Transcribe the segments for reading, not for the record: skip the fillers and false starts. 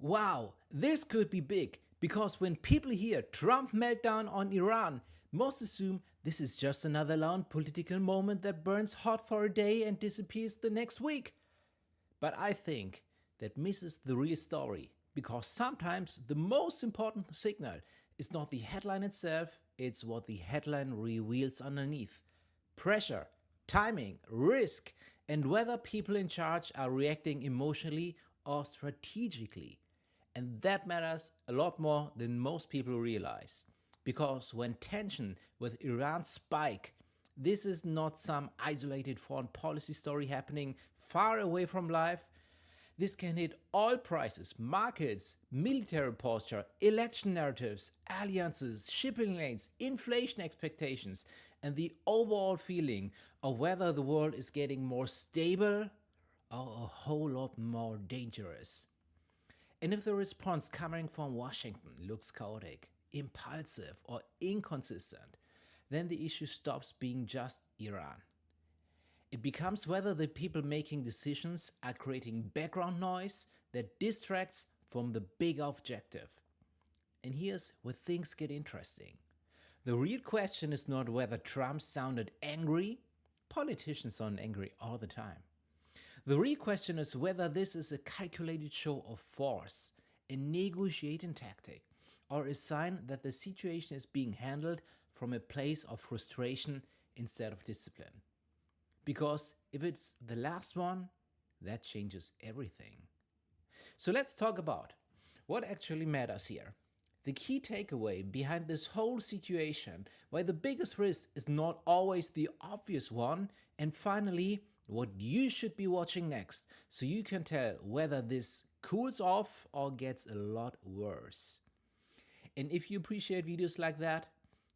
Wow, this could be big, because when people hear Trump meltdown on Iran, most assume this is just another loud political moment that burns hot for a day and disappears the next week. But I think that misses the real story, because sometimes the most important signal is not the headline itself, it's what the headline reveals underneath. Pressure, timing, risk, and whether people in charge are reacting emotionally or strategically. And that matters a lot more than most people realize. Because when tension with Iran spike, this is not some isolated foreign policy story happening far away from life. This can hit all prices, markets, military posture, election narratives, alliances, shipping lanes, inflation expectations, and the overall feeling of whether the world is getting more stable or a whole lot more dangerous. And if the response coming from Washington looks chaotic, impulsive, or inconsistent, then the issue stops being just Iran. It becomes whether the people making decisions are creating background noise that distracts from the big objective. And here's where things get interesting. The real question is not whether Trump sounded angry. Politicians sound angry all the time. The real question is whether this is a calculated show of force, a negotiating tactic, or a sign that the situation is being handled from a place of frustration instead of discipline. Because if it's the last one, that changes everything. So let's talk about what actually matters here. The key takeaway behind this whole situation, why the biggest risk is not always the obvious one, and finally, what you should be watching next, so you can tell whether this cools off or gets a lot worse. And if you appreciate videos like that,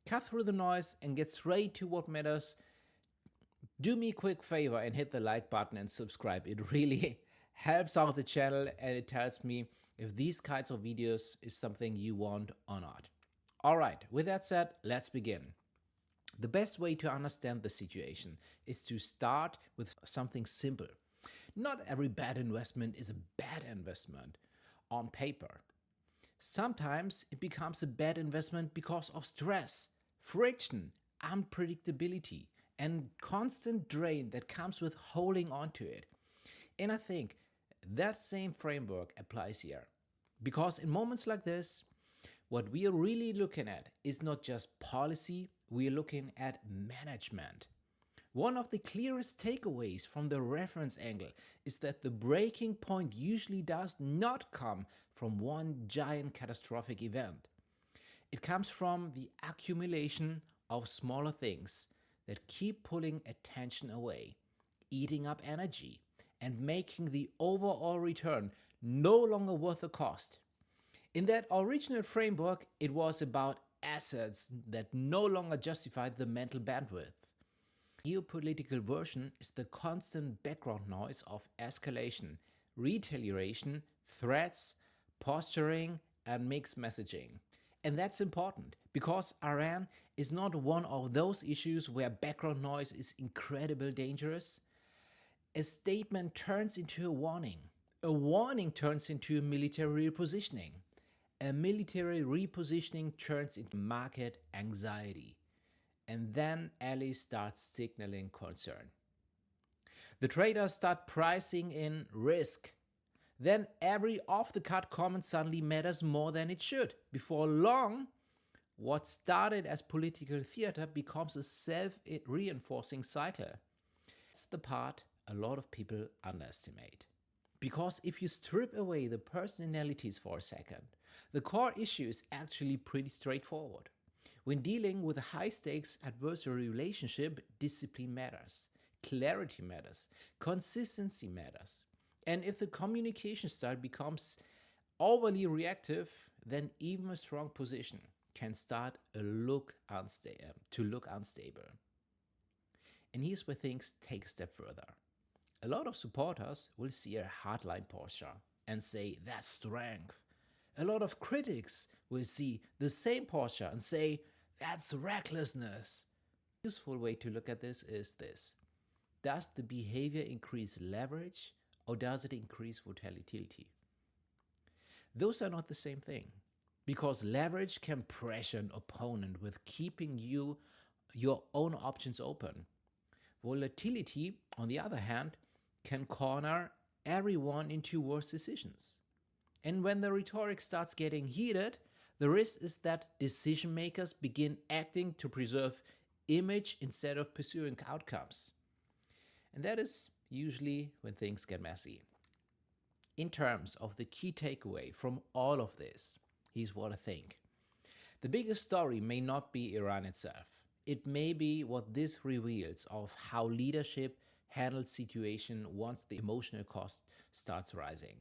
cut through the noise and get straight to what matters. Do me a quick favor and hit the like button and subscribe. It really helps out the channel and it tells me if these kinds of videos is something you want or not. Alright, with that said, let's begin. The best way to understand the situation is to start with something simple. Not every bad investment is a bad investment on paper. Sometimes it becomes a bad investment because of stress, friction, unpredictability, and constant drain that comes with holding on to it. And I think that same framework applies here. Because in moments like this, what we are really looking at is not just policy, we are looking at management. One of the clearest takeaways from the reference angle is that the breaking point usually does not come from one giant catastrophic event. It comes from the accumulation of smaller things that keep pulling attention away, eating up energy, and making the overall return no longer worth the cost. In that original framework, it was about assets that no longer justified the mental bandwidth. The geopolitical version is the constant background noise of escalation, retaliation, threats, posturing, and mixed messaging. And that's important, because Iran is not one of those issues where background noise is incredibly dangerous. A statement turns into a warning turns into military repositioning. A military repositioning turns into market anxiety. And then allies start signaling concern. The traders start pricing in risk. Then every off-the-cut comment suddenly matters more than it should. Before long, what started as political theater becomes a self-reinforcing cycle. That's the part a lot of people underestimate. Because if you strip away the personalities for a second, the core issue is actually pretty straightforward. When dealing with a high-stakes adversary relationship, discipline matters, clarity matters, consistency matters. And if the communication style becomes overly reactive, then even a strong position can start to look unstable. And here's where things take a step further. A lot of supporters will see a hardline posture and say that's strength. A lot of critics will see the same posture and say that's recklessness. A useful way to look at this is this. Does the behavior increase leverage or does it increase volatility? Those are not the same thing, because leverage can pressure an opponent with keeping your own options open. Volatility, on the other hand, can corner everyone into worse decisions. And when the rhetoric starts getting heated, the risk is that decision makers begin acting to preserve image instead of pursuing outcomes. And that is usually when things get messy. In terms of the key takeaway from all of this, here's what I think. The biggest story may not be Iran itself. It may be what this reveals of how leadership handles situation once the emotional cost starts rising.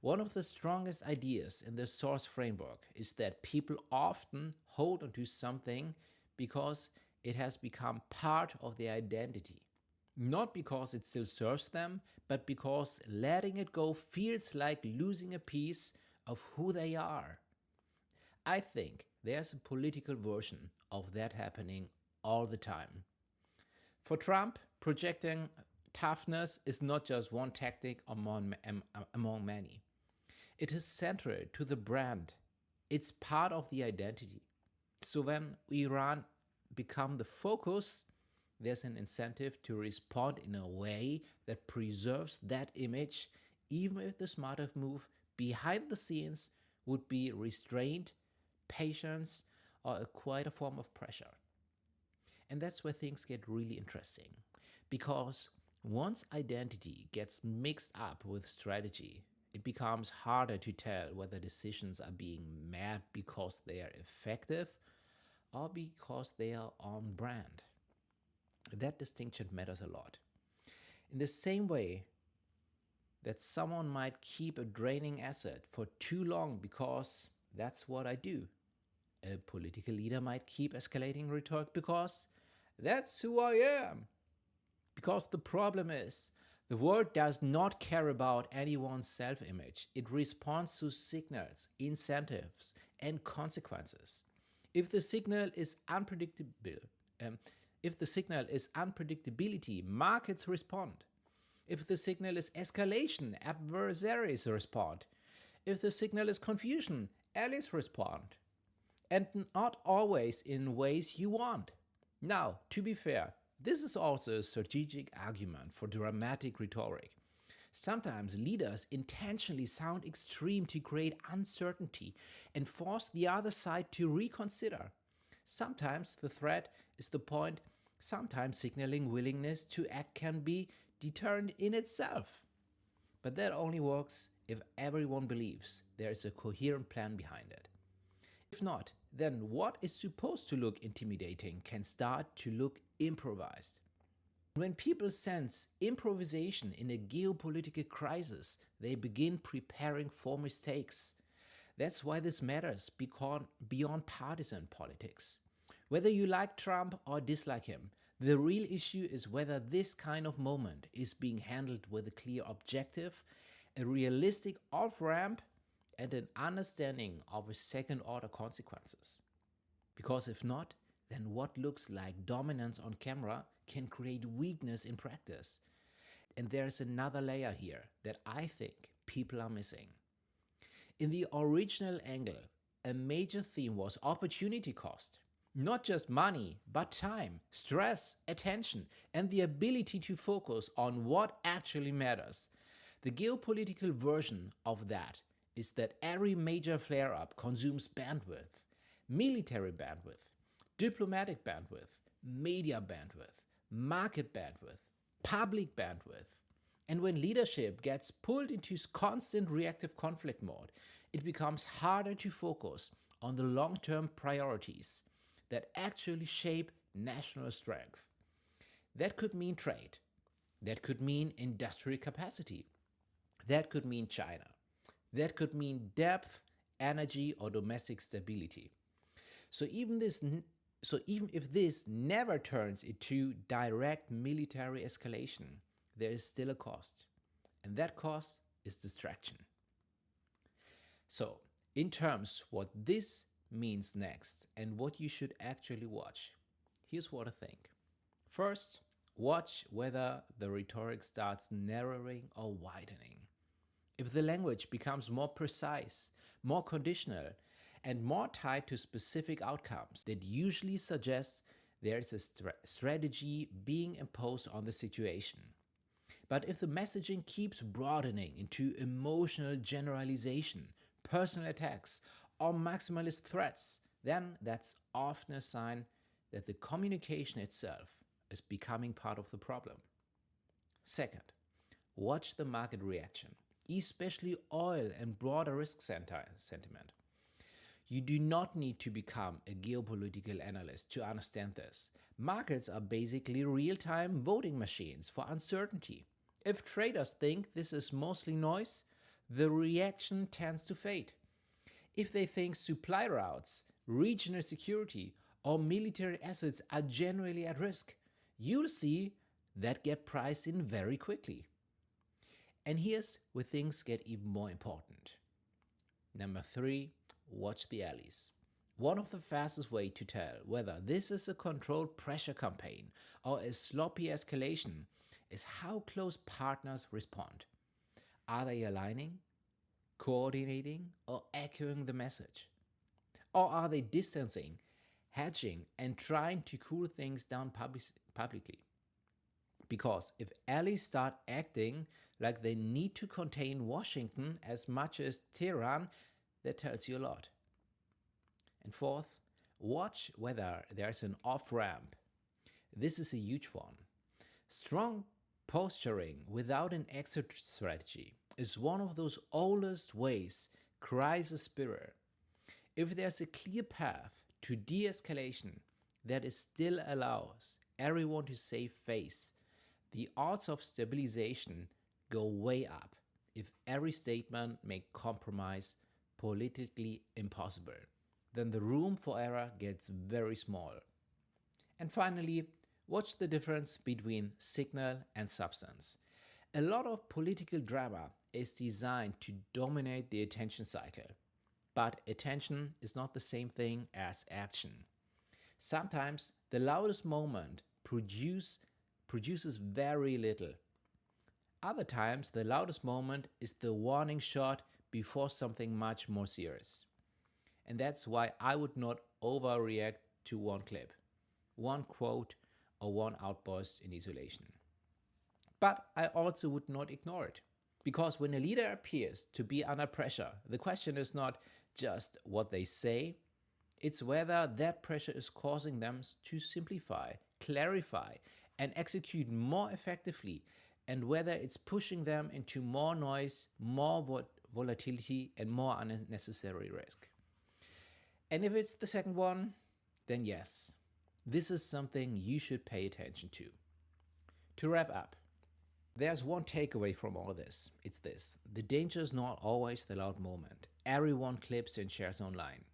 One of the strongest ideas in the source framework is that people often hold onto something because it has become part of their identity. Not because it still serves them, but because letting it go feels like losing a piece of who they are. I think there's a political version of that happening all the time. For Trump, projecting toughness is not just one tactic among many. It is central to the brand. It's part of the identity. So when Iran become the focus, there's an incentive to respond in a way that preserves that image, even if the smarter move behind the scenes would be restraint, patience, or a quieter form of pressure. And that's where things get really interesting. Because once identity gets mixed up with strategy, it becomes harder to tell whether decisions are being made because they are effective or because they are on brand. That distinction matters a lot. In the same way that someone might keep a draining asset for too long because that's what I do, a political leader might keep escalating rhetoric because that's who I am. Because the problem is, the world does not care about anyone's self image. It responds to signals, incentives, and consequences. If the signal is unpredictable, if the signal is unpredictability, markets respond. If the signal is escalation, adversaries respond. If the signal is confusion, allies respond. And not always in ways you want. Now, to be fair, this is also a strategic argument for dramatic rhetoric. Sometimes leaders intentionally sound extreme to create uncertainty and force the other side to reconsider. Sometimes the threat is the point, sometimes signaling willingness to act can be deterrent in itself. But that only works if everyone believes there is a coherent plan behind it. If not, then what is supposed to look intimidating can start to look improvised. When people sense improvisation in a geopolitical crisis, they begin preparing for mistakes. That's why this matters beyond partisan politics. Whether you like Trump or dislike him, the real issue is whether this kind of moment is being handled with a clear objective, a realistic off-ramp, and an understanding of its second-order consequences. Because if not, then what looks like dominance on camera can create weakness in practice. And there's another layer here that I think people are missing. In the original angle, a major theme was opportunity cost. Not just money, but time, stress, attention, and the ability to focus on what actually matters. The geopolitical version of that is that every major flare-up consumes bandwidth, military bandwidth, diplomatic bandwidth, media bandwidth, market bandwidth, public bandwidth. And when leadership gets pulled into constant reactive conflict mode, it becomes harder to focus on the long-term priorities that actually shape national strength. That could mean trade. That could mean industrial capacity. That could mean China. That could mean depth, energy, or domestic stability. So even if this never turns into direct military escalation, there is still a cost. And that cost is distraction. So, in terms what this means next and what you should actually watch, here's what I think. First, watch whether the rhetoric starts narrowing or widening. If the language becomes more precise, more conditional, and more tied to specific outcomes that usually suggests there is a strategy being imposed on the situation. But if the messaging keeps broadening into emotional generalization, personal attacks, or maximalist threats, then that's often a sign that the communication itself is becoming part of the problem. Second, watch the market reaction, especially oil and broader risk sentiment. You do not need to become a geopolitical analyst to understand this. Markets are basically real-time voting machines for uncertainty. If traders think this is mostly noise, the reaction tends to fade. If they think supply routes, regional security, or military assets are generally at risk, you'll see that get priced in very quickly. And here's where things get even more important. Number 3, watch the allies. One of the fastest ways to tell whether this is a controlled pressure campaign or a sloppy escalation is how close partners respond. Are they aligning, coordinating, or echoing the message? Or are they distancing, hedging, and trying to cool things down publicly? Because if allies start acting like they need to contain Washington as much as Tehran, that tells you a lot. And fourth, watch whether there's an off-ramp. This is a huge one. Strong posturing without an exit strategy is one of those oldest ways crisis spirit. If there's a clear path to de-escalation that still allows everyone to save face, the odds of stabilization go way up if every statement makes compromise politically impossible. Then the room for error gets very small. And finally, watch the difference between signal and substance. A lot of political drama is designed to dominate the attention cycle, but attention is not the same thing as action. Sometimes the loudest moment produces very little. Other times, the loudest moment is the warning shot before something much more serious. And that's why I would not overreact to one clip, one quote, or one outburst in isolation. But I also would not ignore it. Because when a leader appears to be under pressure, the question is not just what they say, it's whether that pressure is causing them to simplify, clarify, and execute more effectively, and whether it's pushing them into more noise, more volatility, and more unnecessary risk. And if it's the second one, then yes, this is something you should pay attention to. To wrap up, there's one takeaway from all this. It's this: the danger is not always the loud moment. Everyone clips and shares online.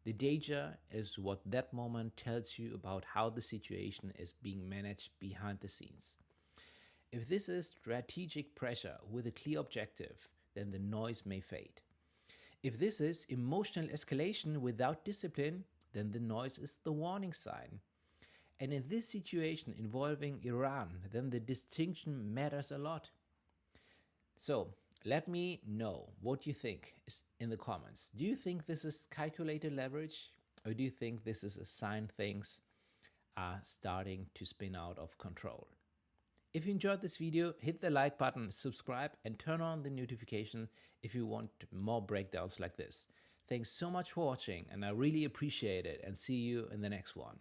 The danger is what that moment tells you about how the situation is being managed behind the scenes. If this is strategic pressure with a clear objective, then the noise may fade. If this is emotional escalation without discipline, then the noise is the warning sign. And in this situation involving Iran, then the distinction matters a lot. So let me know what you think in the comments. Do you think this is calculated leverage, or do you think this is a sign things are starting to spin out of control? If you enjoyed this video, hit the like button, subscribe, and turn on the notification if you want more breakdowns like this. Thanks so much for watching, and I really appreciate it, and see you in the next one.